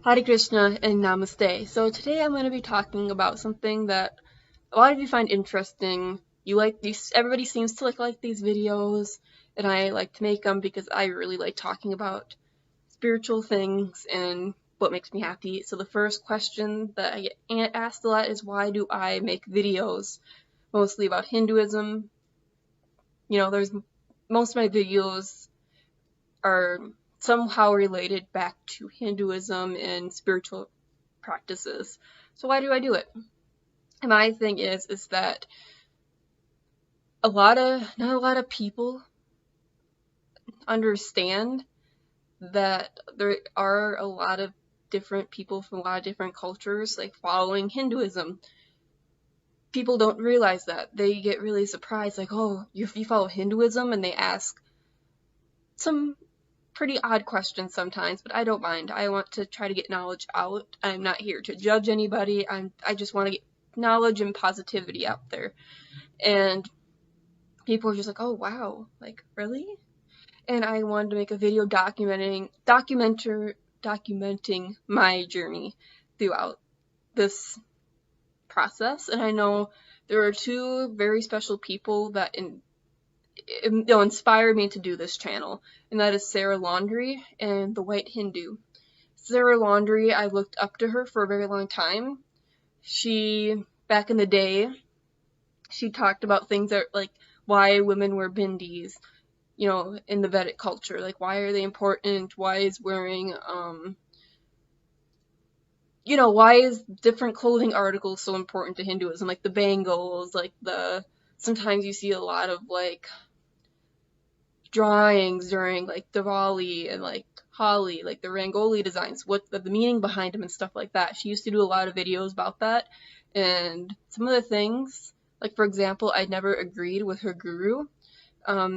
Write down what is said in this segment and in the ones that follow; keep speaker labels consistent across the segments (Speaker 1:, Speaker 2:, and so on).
Speaker 1: Hare Krishna and Namaste. So today I'm going to be talking about something that a lot of you find interesting. You like these, everybody seems to like these videos, and I like to make them because I really like talking about spiritual things and what makes me happy. So the first question that I get asked a lot is, why do I make videos mostly about Hinduism? There's most of my videos are somehow related back to Hinduism and spiritual practices. So why do I do it? And my thing is that not a lot of people understand that there are a lot of different people from a lot of different cultures like following Hinduism. People don't realize that. They get really surprised, like, oh, you follow Hinduism? And they ask some pretty odd questions sometimes, but I don't mind. I want to try to get knowledge out. I'm not here to judge anybody. I just want to get knowledge and positivity out there. And people are just like, oh wow, like really? And I wanted to make a video documenting my journey throughout this process. And I know there are two very special people that inspired me to do this channel, and that is Sarah Laundrie and the White Hindu. Sarah Laundrie, I looked up to her for a very long time. Back in the day, she talked about things that like why women wear bindis, in the Vedic culture. Like, why are they important? Why is why is different clothing articles so important to Hinduism? Like the bangles, sometimes you see a lot of like drawings during like Diwali and like Holi, like the Rangoli designs, what the meaning behind them and stuff like that. She used to do a lot of videos about that, and some of the things, like for example, I never agreed with her guru.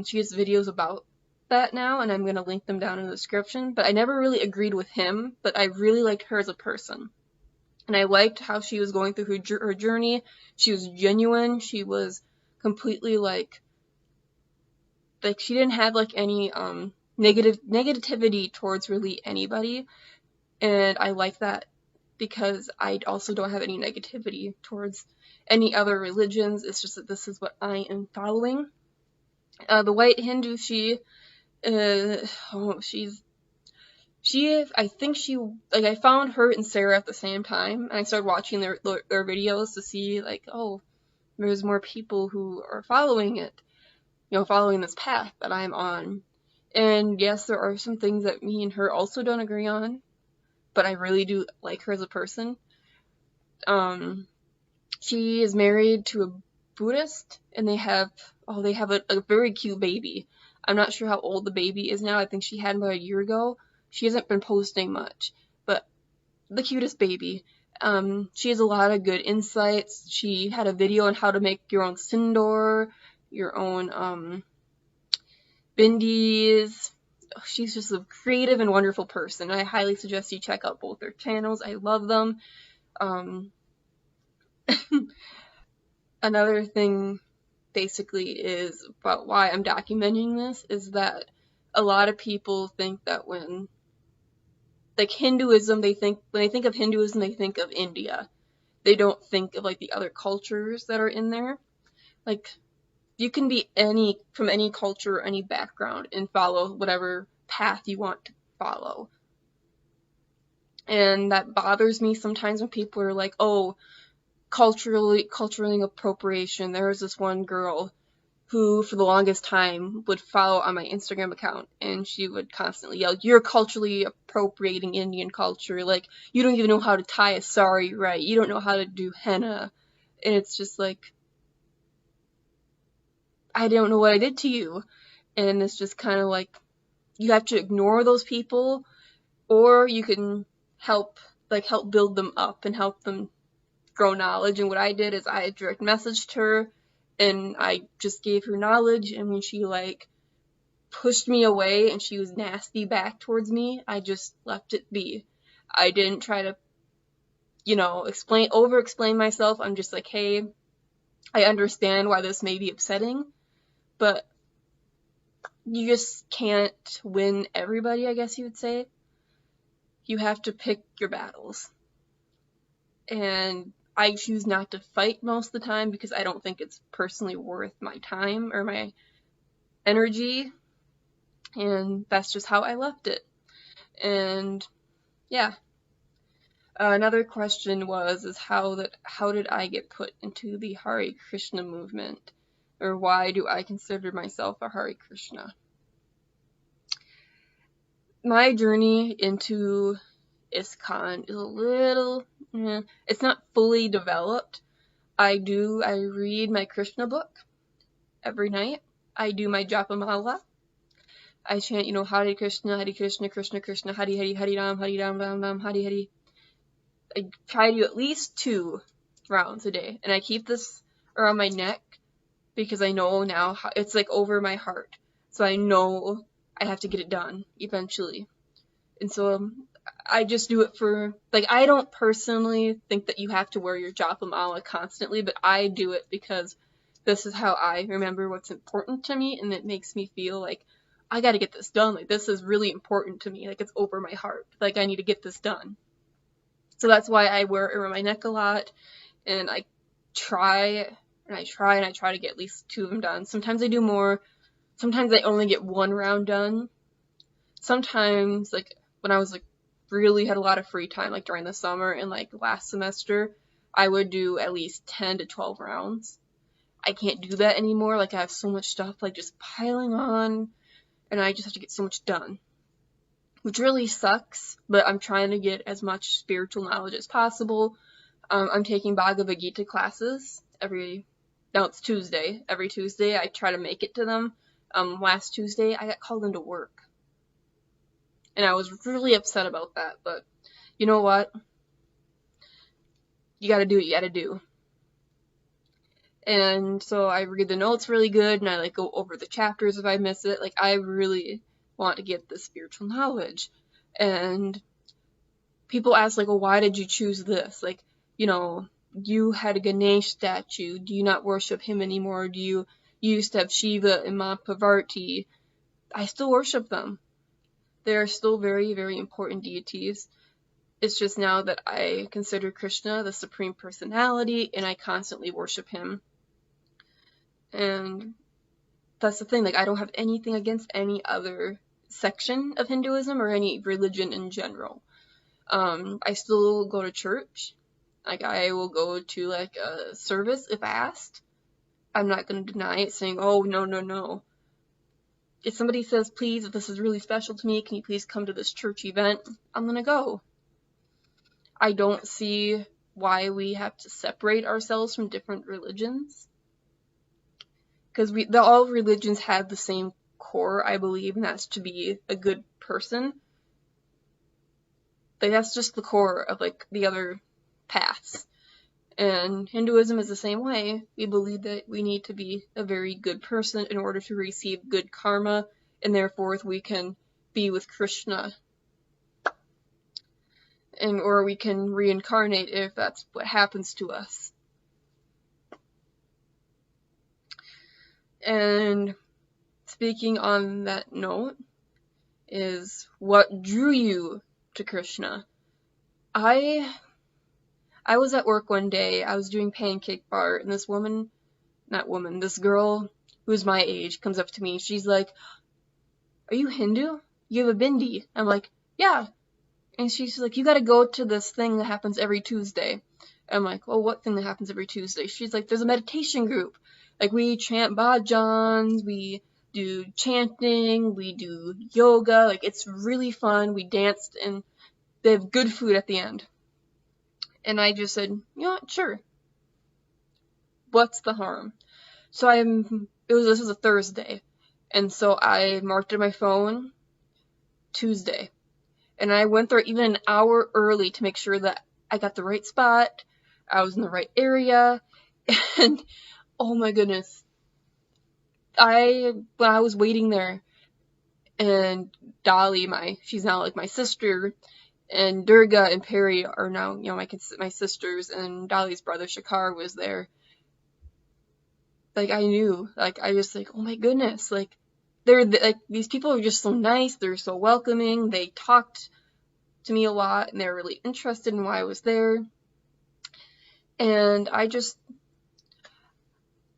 Speaker 1: She has videos about that now, and I'm going to link them down in the description, but I never really agreed with him, but I really liked her as a person. And I liked how she was going through her journey. She was genuine. She was completely like she didn't have like any negativity towards really anybody, and I like that because I also don't have any negativity towards any other religions. It's just that this is what I am following. The White Hindu, I think I found her and Sarah at the same time, and I started watching their videos to see like, oh, there's more people who are following it, following this path that I'm on. And yes, there are some things that me and her also don't agree on, but I really do like her as a person. She is married to a Buddhist, and they have a very cute baby. I'm not sure how old the baby is now. I think she had him about a year ago. She hasn't been posting much, but the cutest baby. She has a lot of good insights. She had a video on how to make your own sindoor, your own bindis. She's just a creative and wonderful person. I highly suggest you check out both their channels. I love them. Another thing basically is about why I'm documenting this is that a lot of people think that when Hinduism, when they think of Hinduism, they think of India. They don't think of like the other cultures that are in there. Like, you can be from any culture or any background and follow whatever path you want to follow. And that bothers me sometimes when people are like, oh, culturally appropriation. There was this one girl who for the longest time would follow on my Instagram account, and she would constantly yell, you're culturally appropriating Indian culture, like, you don't even know how to tie a sari right, you don't know how to do henna. And it's just like, I don't know what I did to you. And it's just kind of like, you have to ignore those people, or you can help build them up and help them grow knowledge. And what I did is I direct messaged her, and I just gave her knowledge, and when she like pushed me away and she was nasty back towards me, I just left it be. I didn't try to, over-explain myself. I'm just like, hey, I understand why this may be upsetting, but you just can't win everybody, I guess you would say. you have to pick your battles. And I choose not to fight most of the time because I don't think it's personally worth my time or my energy. And that's just how I left it. And yeah. Another question is how did I get put into the Hare Krishna movement? Or why do I consider myself a Hare Krishna? My journey into ISKCON is a little, it's not fully developed. I read my Krishna book every night. I do my Japamala. I chant, Hare Krishna, Krishna, Krishna, Hare Hare, Hare Ram, Ram, Hare Hare. I try to do at least 2 rounds a day. And I keep this around my neck because I know now it's like over my heart. So I know I have to get it done eventually. And so I just do it for, I don't personally think that you have to wear your Japamala constantly, but I do it because this is how I remember what's important to me, and it makes me feel like I gotta get this done. This is really important to me. It's over my heart. I need to get this done. So that's why I wear it around my neck a lot, and I try to get at least 2 of them done. Sometimes I do more. Sometimes I only get 1 round done. Sometimes, when I was, really had a lot of free time, during the summer and, last semester, I would do at least 10 to 12 rounds. I can't do that anymore. I have so much stuff, just piling on, and I just have to get so much done, which really sucks, but I'm trying to get as much spiritual knowledge as possible. I'm taking Bhagavad Gita classes it's Tuesday. Every Tuesday I try to make it to them. Last Tuesday I got called into work. And I was really upset about that, but you know what? You gotta do what you gotta do. And so I read the notes really good, and I go over the chapters if I miss it. I really want to get the spiritual knowledge. And people ask, well, why did you choose this? You had a Ganesh statue. Do you not worship him anymore? You used to have Shiva and Ma Parvati. I still worship them. They are still very, very important deities. It's just now that I consider Krishna the Supreme Personality, and I constantly worship him. And that's the thing, I don't have anything against any other section of Hinduism or any religion in general. I still go to church. I will go to, a service if asked. I'm not going to deny it, saying, oh, no. If somebody says, please, if this is really special to me, can you please come to this church event? I'm going to go. I don't see why we have to separate ourselves from different religions. Because all religions have the same core, I believe, and that's to be a good person. That's just the core of, the other paths. And Hinduism is the same way. We believe that we need to be a very good person in order to receive good karma, and therefore we can be with Krishna. Or we can reincarnate if that's what happens to us. And speaking on that note is what drew you to Krishna. I was at work one day, I was doing pancake bar, and this girl who's my age comes up to me, she's like, are you Hindu? You have a bindi. I'm like, yeah. And she's like, you gotta go to this thing that happens every Tuesday. I'm like, well, what thing that happens every Tuesday? She's like, there's a meditation group. We chant bhajans, we do chanting, we do yoga. It's really fun. We danced, and they have good food at the end. And I just said, you know what, sure. What's the harm? So this was a Thursday. And so I marked on my phone Tuesday. And I went there even an hour early to make sure that I got the right spot, I was in the right area, and oh my goodness. When I was waiting there, and Dolly, she's now my sister, and Durga and Perry are now, my sisters, and Dolly's brother Shakar was there. I knew, I just oh my goodness, they're these people are just so nice, they're so welcoming, they talked to me a lot, and they were really interested in why I was there. And the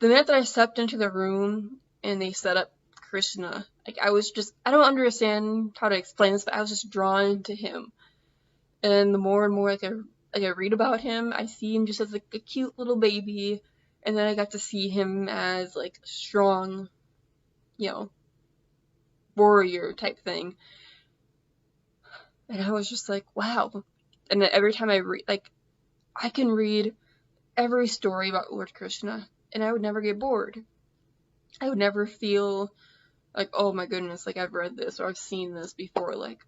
Speaker 1: minute that I stepped into the room and they set up Krishna, like I don't understand how to explain this, but I was just drawn to him. And the more and more I read about him, I see him just as like a cute little baby, and then I got to see him as like a strong, warrior type thing. And I was just like, wow. And then every time I read, like, I can read every story about Lord Krishna, and I would never get bored. I would never feel like, oh my goodness, like I've read this or I've seen this before, like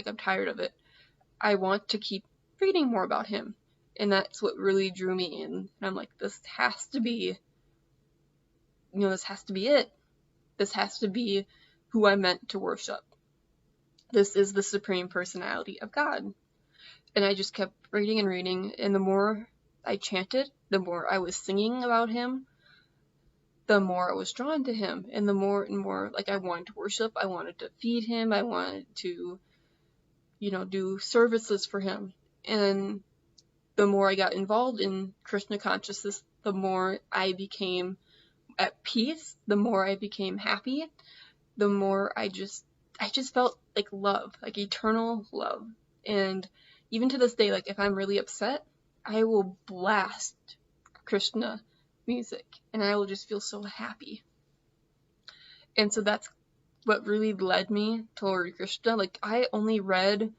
Speaker 1: I'm tired of it. I want to keep reading more about him, and that's what really drew me in. And I'm like, this has to be it. This has to be who I'm meant to worship. This is the Supreme Personality of God. And I just kept reading and reading, and the more I chanted, the more I was singing about him, the more I was drawn to him, and the more and more, like, I wanted to worship, I wanted to feed him, I wanted to, do services for him. And the more I got involved in Krishna consciousness, the more I became at peace, the more I became happy, the more I just felt like love, like eternal love. And even to this day, like if I'm really upset, I will blast Krishna music and I will just feel so happy. And so that's what really led me to Lord Krishna. Like I only read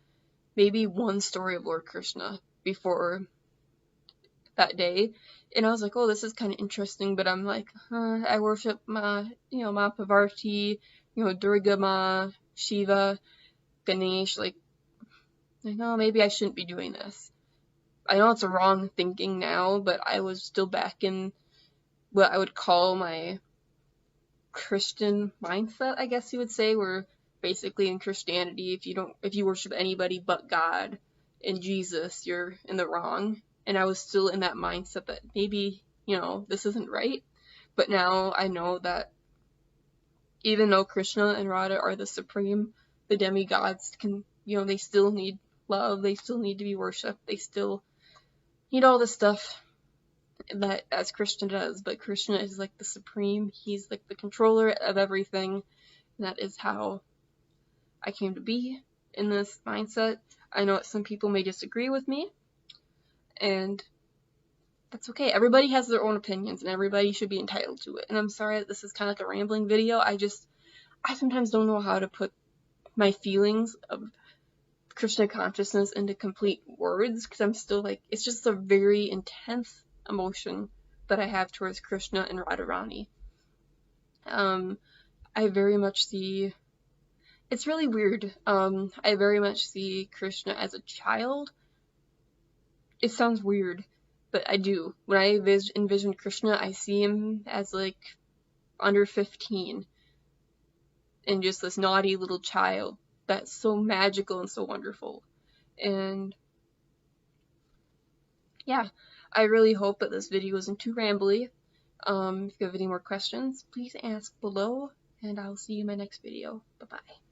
Speaker 1: maybe one story of Lord Krishna before that day, and I was like, oh, this is kind of interesting, but I'm like, I worship Ma Parvati, Durga Ma, Shiva, Ganesh, like, I know maybe I shouldn't be doing this. I know it's a wrong thinking now, but I was still back in what I would call my Christian mindset, I guess you would say, where basically in Christianity, if you worship anybody but God and Jesus, you're in the wrong. And I was still in that mindset that maybe, this isn't right. But now I know that even though Krishna and Radha are the supreme, the demigods they still need love, they still need to be worshipped, they still need all this stuff that as Krishna does, but Krishna is like the supreme, he's like the controller of everything, and that is how I came to be in this mindset. I know that some people may disagree with me, and that's okay. Everybody has their own opinions, and everybody should be entitled to it. And I'm sorry that this is kind of like a rambling video. I sometimes don't know how to put my feelings of Krishna consciousness into complete words, because I'm still like, it's just a very intense emotion that I have towards Krishna and Radharani. I very much see, it's really weird, I very much see Krishna as a child. It sounds weird, but I do. When I envision Krishna, I see him as like under 15 and just this naughty little child that's so magical and so wonderful. And yeah, I really hope that this video isn't too rambly. If you have any more questions, please ask below, and I'll see you in my next video. Bye-bye.